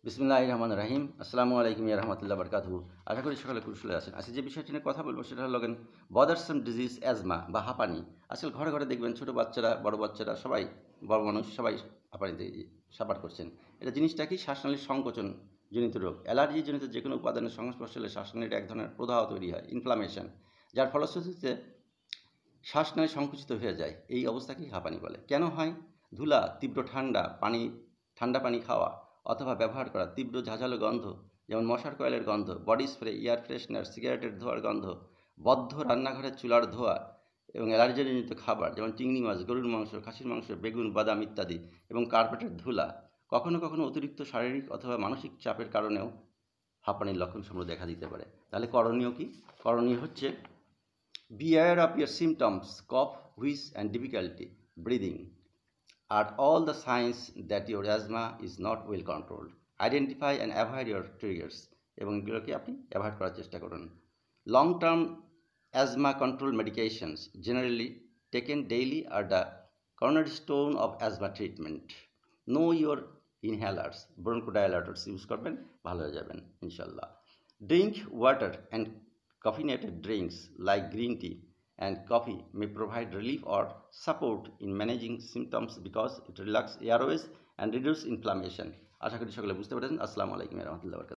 বিসমিল্লাহির রহমানির রহিম। আসসালামু আলাইকুম ইয়া রাহমাতুল্লাহি ওয়া বারাকাতুহু। আশা করি সকলে কুশলে আছেন। আজকে যে বিষয়টি নিয়ে কথা বলবো সেটা হলো বদারসাম ডিজিজ অ্যাজমা বা হাঁপানি। আজকাল ঘরে ঘরে দেখবেন ছোট বাচ্চারা, বড় বাচ্চারা সবাই, বড় মানুষ সবাই হাঁপানিতে সাফার করছেন। এটা জিনিসটা কি? শ্বাসনালীর সংকোচন জনিত রোগ। অ্যালার্জি জনিত যে কোনো উপাদানের সংস্পর্শ হলে শ্বাসনালীতে এক ধরনের প্রদাহ তৈরি হয়, ইনফ্লামেশন, যার ফলশ্রুতিতে শ্বাসনালী সংকুচিত হয়ে যায়। এই অবস্থাকেই হাঁপানি বলে। কেন হয়? ধুলা, তীব্র ঠান্ডা পানি খাওয়া অথবা ব্যবহার করা, তীব্র ঝাঁঝালো গন্ধ যেমন মশার কয়েলের গন্ধ, বডি স্প্রে, এয়ার ফ্রেশনার, সিগারেটের ধোঁয়ার গন্ধ, বদ্ধ রান্নাঘরের চুলার ধোঁয়া এবং অ্যালার্জিজনিত খাবার যেমন চিংড়ি মাছ, গরুর মাংস, খাসির মাংস, বেগুন, বাদাম ইত্যাদি এবং কার্পেটের ধুলা, কখনো কখনো অতিরিক্ত শারীরিক অথবা মানসিক চাপের কারণেও হাঁপানির লক্ষণসমূহ দেখা দিতে পারে। তাহলে করণীয় কি? করণীয় হচ্ছে be aware of your symptoms, cough, wheeze, and difficulty breathing are all the signs that your asthma is not well controlled. Identify and avoid your triggers এবং এগুলোকে আপনি অ্যাভয়েড করার চেষ্টা করুন। Long term asthma control medications generally taken daily are the cornerstone of asthma treatment. Know your inhalers, bronchodilators use করবেন, ভালো হয়ে যাবেন ইনশাল্লাহ। Drink water and caffeinated drinks like green tea and coffee may provide relief or support in managing symptoms because it relaxes airways and reduces inflammation. আশা করি সকলে বুঝতে পেরেছেন। আসসালামু আলাইকুম ওয়া রাহমাতুল্লাহি ওয়া বারাকাতুহু।